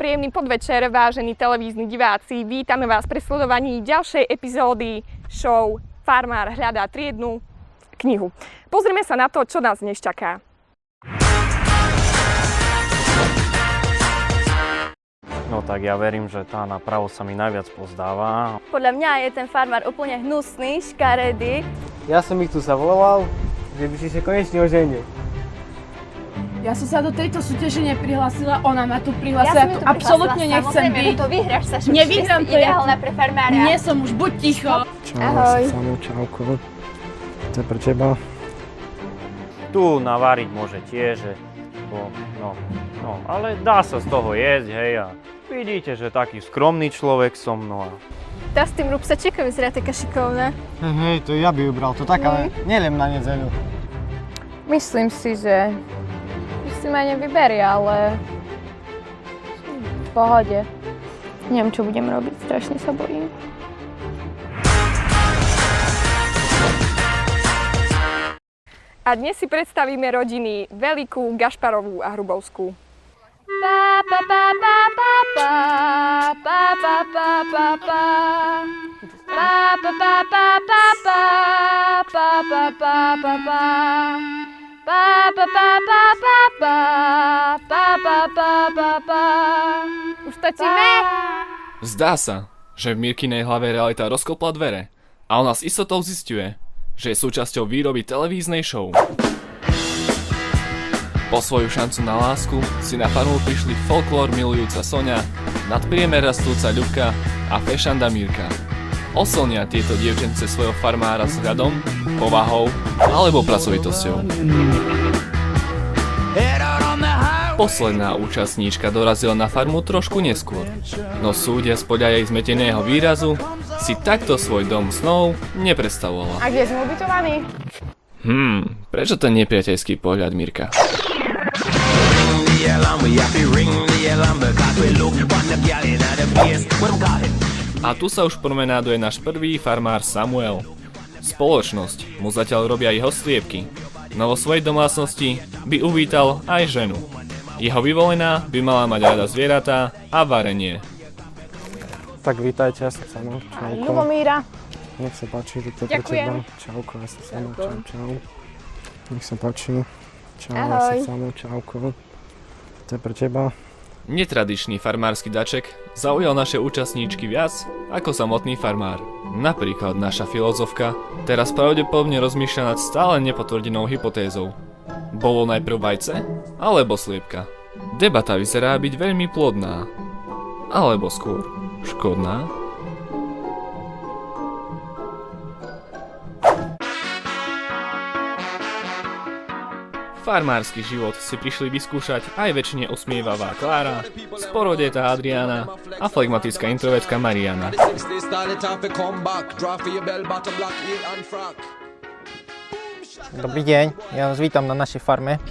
Príjemný podvečer, vážení televízni diváci. Vítame vás pri sledovaní ďalšej epizódy show Farmár hľadá triednu knihu. Pozrime sa na to, čo nás dnes čaká. No tak ja verím, že tá napravo sa mi najviac pozdáva. Podľa mňa je ten farmár úplne hnusný, škaredý. Ja som ich tu zavolal, že by si sa konečne oženil. Ja som sa do tejto súťaže neprihlásila, ona ma tu prihlásila, ja tu absolútne nechcem byť. To vyhráš, Sašu, Nevyhrám to, ideálna pre farmára. Nie som už, buď ticho. Ahoj. Samo, čauko. To je pre teba. Tu naváriť môže tiež, ale dá sa z toho jesť, hej, a vidíte, že taký skromný človek som, no a... Tá s tým rúbsačekom vyzerá taká šikovná. Hej, to ja by ubral, to tak, ale neliem na nedzeľu. Myslím si, že si ma nevyberie, ale v pohode. Neviem, čo budem robiť, strašne sa bojím. A dnes si predstavíme rodiny Velikú, Gašparovú a Hrubovskú. Už točíme? Zdá sa, že v Mirkinej hlave realita rozkopla dvere a ona s istotou zisťuje, že je súčasťou výroby televíznej show. Po svoju šancu na lásku si na farmu prišli folklór milujúca Soňa, nadpriemer rastúca Ľubka a fešanda Mirka. Oslnia tieto dievčence svojho farmára s hľadom, povahou alebo pracovitosťou. Posledná účastníčka dorazila na farmu trošku neskôr, no súdia podľa jej zmeteného výrazu si takto svoj dom snov nepredstavovala. A kde sme ubytovaní? Prečo ten nepriateľský pohľad, Mirka? A tu sa už promenáduje náš prvý farmár Samuel. Spoločnosť mu zatiaľ robia jeho sliepky, no vo svojej domácnosti by uvítal aj ženu. Jeho vyvolená by mala mať rada zvieratá a varenie. Tak vítajte, ja som Samo, čauko. Ľubomíra. Nech sa páči, že to je pre Ďakujem. teba. Čauko, ja som Samo, čau. Nech sa páči. Čau, ja Ahoj. som Samo, čauko. To je pre teba. Netradičný farmársky daček zaujal naše účastníčky viac ako samotný farmár. Napríklad naša filozofka teraz pravdepodobne rozmýšľa nad stále nepotvrdenou hypotézou. Bolo najprv vajce alebo sliepka? Debata vyzerá byť veľmi plodná. Alebo skôr škodná? Farmársky život si prišli vyskúšať aj väčšine usmievavá Klára, sporodetá Adriana a flegmatická introvertka Mariana. Dobrý deň, ja vás vítam na našej farme.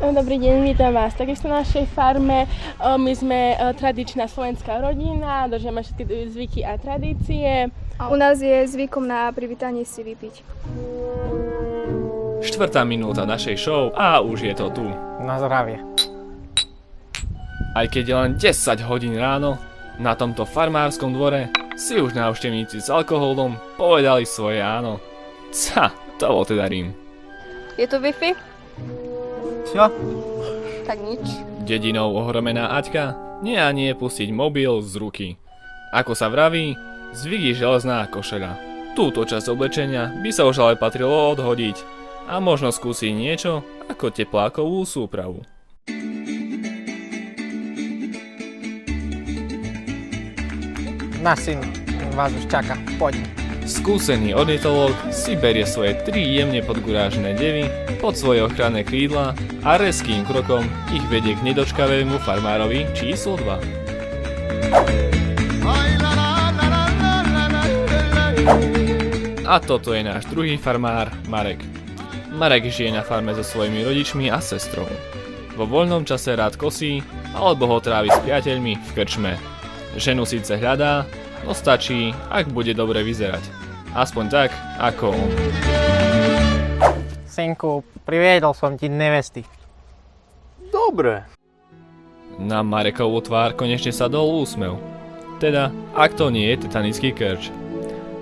Dobrý deň, vítam vás takisto na našej farme. My sme tradičná slovenská rodina, držíme všetky zvyky a tradície. U nás je zvykom na privítanie si vypiť. 4. minúta našej show a už je to tu. Na zdravie. Aj keď je len 10 hodín ráno, na tomto farmárskom dvore si už návštevníci s alkoholom povedali svoje áno. To bol teda Rím. Je tu Wi-Fi? Čo? Tak nič. Dedinou ohromená Aťka nie a nie pustiť mobil z ruky. Ako sa vraví, zvyk je železná košeľa. Túto časť oblečenia by sa už ale patrilo odhodiť a možno skúsiť niečo ako teplákovú súpravu. Náš syn vás už čaká, poďme. Skúsený ornitológ si berie svoje 3 jemne podgurážené devy pod svoje ochranné krídla a rezkým krokom ich vedie k nedočkavému farmárovi číslo 2. A toto je náš druhý farmár, Marek. Marek žije na farme so svojimi rodičmi a sestrou. Vo voľnom čase rád kosí alebo ho trávi s priateľmi v krčme. Ženu síce hľadá, no stačí, ak bude dobre vyzerať. Aspoň tak, ako on. Synku, priviedol som ti nevesty. Dobre. Na Marekovú tvár konečne sadol úsmev. Teda, ak to nie je titanický krč.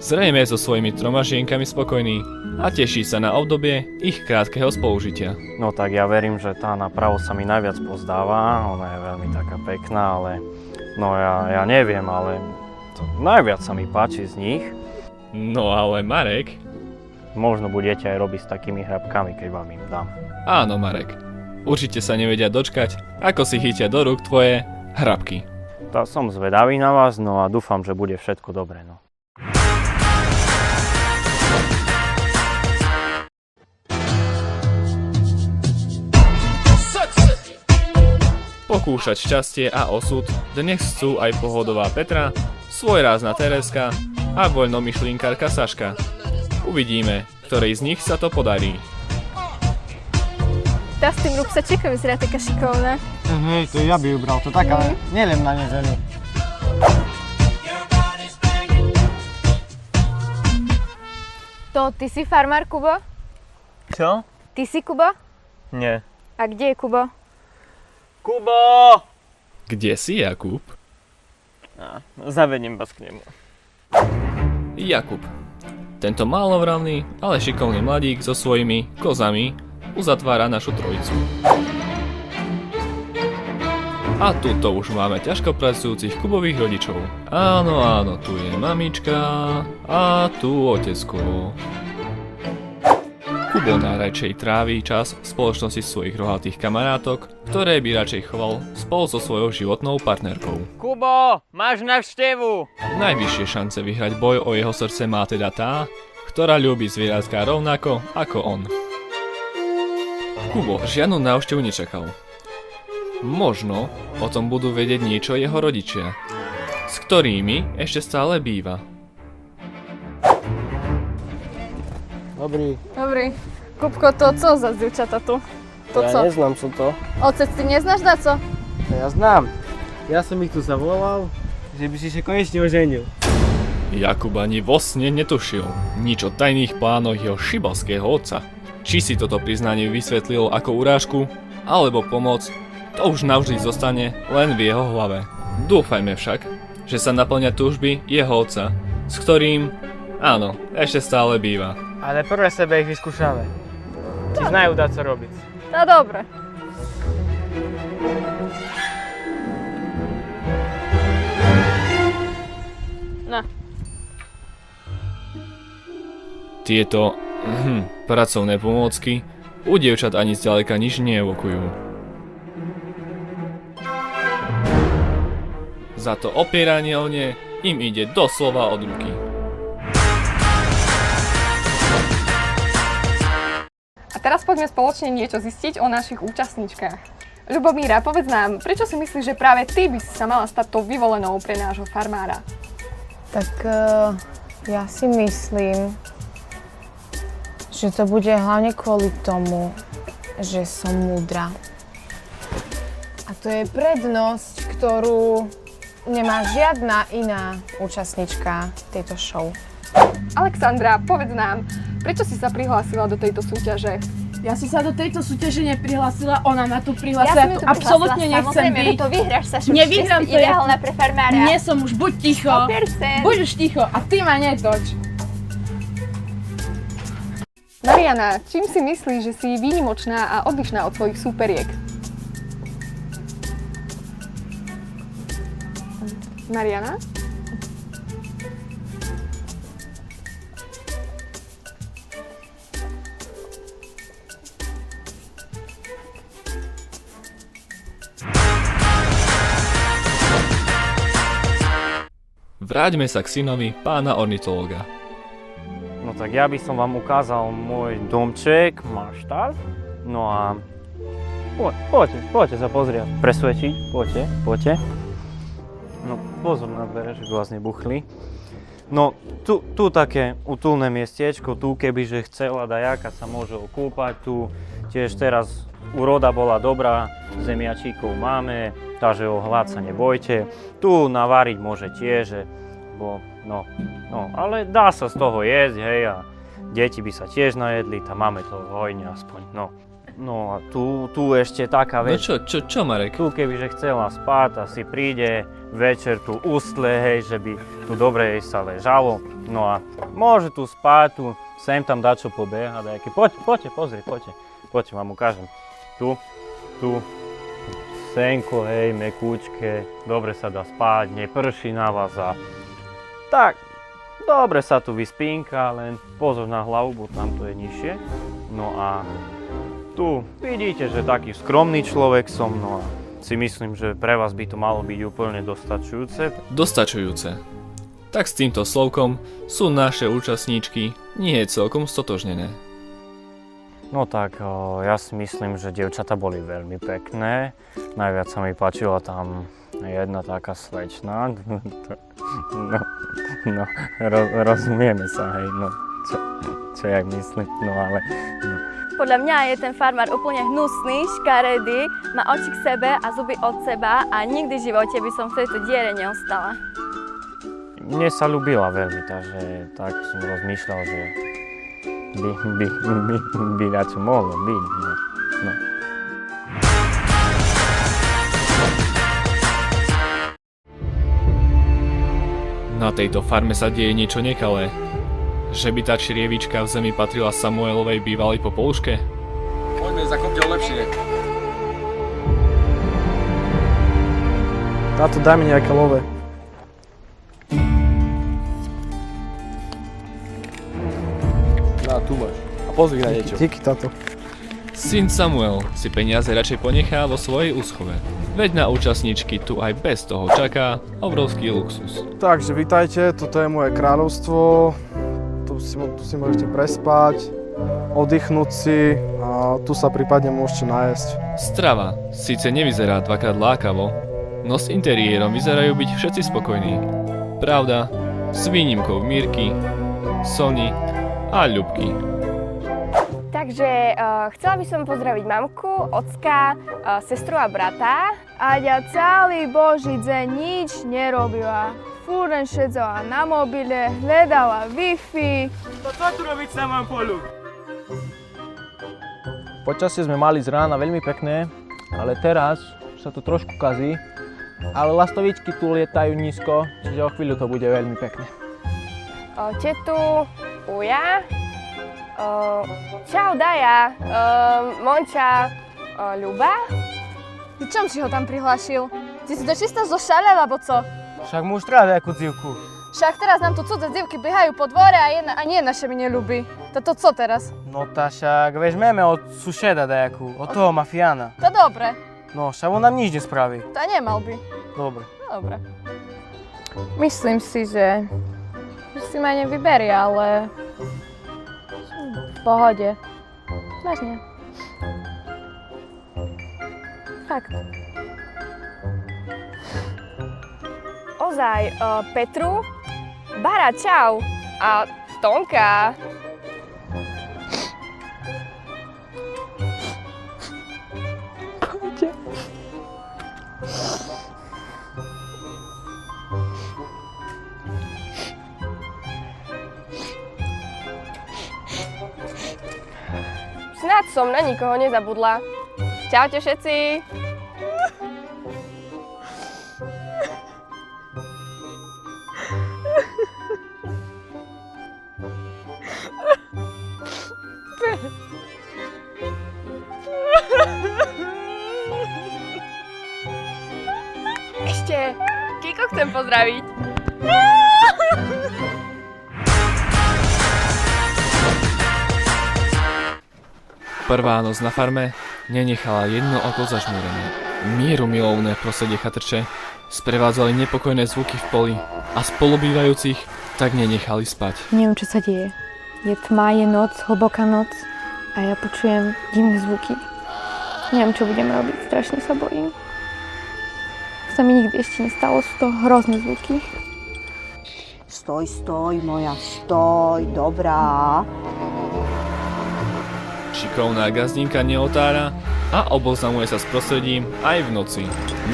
Zrejme so svojimi 3 žienkami spokojný a teší sa na obdobie ich krátkeho spolužitia. No tak ja verím, že tá napravo sa mi najviac pozdáva, ona je veľmi taká pekná, ale no ja neviem, ale to najviac sa mi páči z nich. No ale Marek... Možno budete aj robiť s takými hrabkami, keď vám im dám. Áno, Marek. Určite sa nevedia dočkať, ako si chytia do rúk tvoje hrabky. Tak som zvedavý na vás, no a dúfam, že bude všetko dobré, no. Pokúšať šťastie a osud dnes chcú aj pohodová Petra, svojrázna Tereska a voľnomyšlinkárka Saška. Uvidíme, ktorej z nich sa to podarí. Tá s tým rúbsačekom vyzerá taká šikovná. Hej, to ja by ju bral, to tak, ale neviem na nezeru. To ty si farmár, Kubo? Čo? Ty si Kubo? Nie. A kde je Kubo? Kubo! Kde si, Jakub? Zavediem vás k nemu. Jakub. Tento málovravný, ale šikovný mladík so svojimi kozami uzatvára našu trojicu. A tuto už máme ťažko pracujúcich Kubových rodičov. Áno, tu je mamička a tu otecko. Kubo najradšej tráví čas v spoločnosti svojich rohatých kamarátok, ktoré by radšej choval spolu so svojou životnou partnerkou. Kubo, máš návštevu! Najvyššie šance vyhrať boj o jeho srdce má teda tá, ktorá ľúbi zvieratka rovnako ako on. Kubo žiadnu návštevu nečakal. Možno o tom budú vedieť niečo jeho rodičia, s ktorými ešte stále býva. Dobrý. Dobrý. Kupko, to co za dievčata tu? To Ja co? neznám, čo to. Otec, ty neznáš na co? Ja znám. Ja som ich tu zavolal, že by si sa konečne oženil. Jakub ani vo sne netušil nič o tajných plánoch jeho šibalského otca. Či si toto priznanie vysvetlil ako urážku, alebo pomoc, to už navždy zostane len v jeho hlave. Dúfajme však, že sa naplňa túžby jeho otca, s ktorým, áno, ešte stále býva. Ale prvé sebe ich vyskúšame. Či znajú dať co robiť. No dobre. No. Tieto pracovné pomôcky u dievčat ani zďaleka nič neevokujú. Za to opieranie o ne im ide doslova od ruky. A teraz poďme spoločne niečo zistiť o našich účastníčkach. Ľubomíra, povedz nám, prečo si myslíš, že práve ty by si sa mala stať tou vyvolenou pre nášho farmára? Tak ja si myslím, že to bude hlavne kvôli tomu, že som múdra. A to je prednosť, ktorú nemá žiadna iná účastníčka tejto show. Alexandra, povedz nám, prečo si sa prihlásila do tejto súťaže? Ja som sa do tejto súťaže neprihlásila, ona ma tu prihlásila, ja tu absolútne nechcem byť. to vyhráš, Sašu, Nevyhrám to, ideálna pre farmára. Nie som už, buď ticho. 100%. Buď už ticho a ty ma netoč. Mariana, čím si myslíš, že si výnimočná a odlišná od svojich súperiek? Mariana? Vráťme sa k synovi pána ornitológa. No tak ja by som vám ukázal môj domček, maštál. No a poďte sa pozrieť, presvedčiť, poďte. No pozor na dvere, že by vás nebuchli. No tu také utulné miestečko, tu kebyže chcela dajaka sa môže okúpať, tu tiež teraz úroda bola dobrá, zemiačíkov máme, takže o hlad sa nebojte. Tu navariť môže tiež, bo no, ale dá sa z toho jesť, hej, a deti by sa tiež najedli, tam máme to hojne aspoň, no. No a tu ešte taká No vec. čo Marek? Tu kebyže chcela spať, asi príde večer tu ustle, hej, že by tu dobre jej sa ležalo. No a môže tu spať, tu sem tam dačo pobieha, dajaký. Poďte, pozri, poďte, vám ukážem. Tu, senko, hej, mekúčke, dobre sa dá spať, neprší na vás a tak, dobre sa tu vyspínka, len pozor na hlavu, bo tam to je nižšie. No a tu vidíte, že taký skromný človek som, no a si myslím, že pre vás by to malo byť úplne dostačujúce. Dostačujúce. Tak s týmto slovkom sú naše účastníčky nie celkom stotožnené. No tak, ja si myslím, že dievčatá boli veľmi pekné. Najviac sa mi páčila tam jedna taká slečna. Rozumieme sa, hej, no, čo ja myslím, no ale... No. Podľa mňa je ten farmár úplne hnusný, škaredý, má oči k sebe a zuby od seba a nikdy v živote by som v tejto diere neostala. Mne sa ľúbila veľmi, takže tak som rozmýšľal, že by na čo mohlo byť. No. Na tejto farme sa deje niečo nekalé. Že by tá črievička v zemi patrila Samuelovej bývalej popoluške? Poďme za kopďou lepšie. Táto, daj mi nejaké love. Na, tu máš. A pozri na niečo. Díky, táto. Syn Samuel si peniaze radšej ponechá vo svojej úschove. Veď na účastníčky tu aj bez toho čaká obrovský luxus. Takže vítajte, toto je moje kráľovstvo. Tu si môžete prespať, oddychnúť si a tu sa prípadne môžete nájsť. Strava síce nevyzerá dvakrát lákavo, no s interiérom vyzerajú byť všetci spokojní. Pravda, s výnimkou Mírky, Sony a Ľubky. Takže chcela by som pozdraviť mamku, ocka, sestru a brata. Aďa celý boží deň nič nerobila. Furt len šedzala na mobile, hľadala Wi-Fi. To čo tu robiť sa mám polu? Počasie sme mali z rána veľmi pekné, ale teraz sa to trošku kazí. Ale lastovičky tu lietajú nízko, čiže o chvíľu to bude veľmi pekné. Tetu, Uja, čau Daja, Monča, Ľuba. Ty čom si ho tam prihlášil? Ty si dočista zošalel, alebo co? Však mu už treba nejakú dzivku. Však teraz nám tu cudze dzivky behajú po dvore a nie naše mi nelúbi. To co teraz? No tá však vezmeme od suseda dajakú, od toho mafiána. To dobre. No však on nám nič nespraví. To nemal by. Dobre. Dobre. Myslím si, že si ma nevyberie, ale v pohode. Vážne. Fakt. Ozaj, Petru, Bara, čau. A Tonka. Snad som na nikoho nezabudla. Čaute všetci. Ešte Kiko chcem pozdraviť. Prvá noc na farme nenechala jedno oko zažmúrené. Mierumilovné prostredie chatrče sprevádzali nepokojné zvuky v poli a spolubývajúcich tak nenechali spať. Neviem, čo sa deje. Je tma, je noc, hlboká noc a ja počujem divné zvuky. Neviem, čo budem robiť, strašne sa bojím. To sa mi nikdy ešte nestalo, sú to hrozné zvuky. Stoj, moja, stoj, dobrá. Šikovná gazdinka neotára a oboznamuje sa s prostredím aj v noci.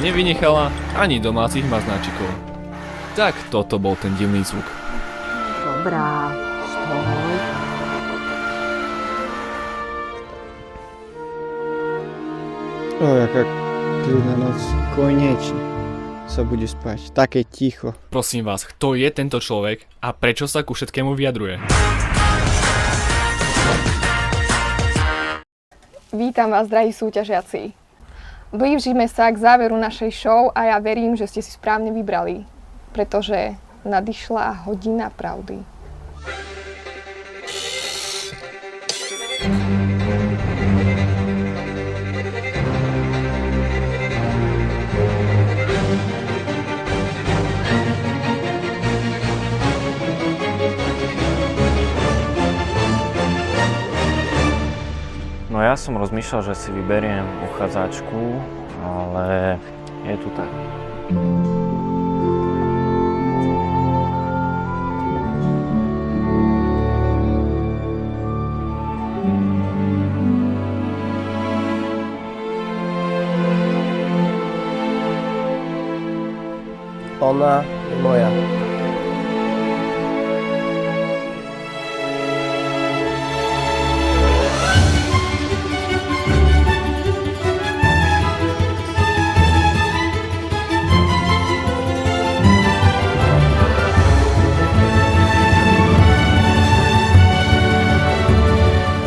Nevynechala ani domácich maznáčikov. Tak toto bol ten divný zvuk. Dobrá, stoj. jaká kľudná noc. Konečne sa bude spať. Také ticho. Prosím vás, kto je tento človek a prečo sa ku všetkému vyjadruje? Vítam vás, drahí súťažiaci. Blížime sa k záveru našej show a ja verím, že ste si správne vybrali, pretože nadišla hodina pravdy. No ja som rozmýšľal, že si vyberiem uchádzačku, ale je tu tak. Ona je moja.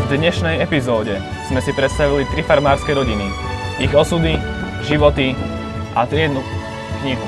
V dnešnej epizóde sme si predstavili 3 farmárske rodiny, ich osudy, životy a triednu knihu.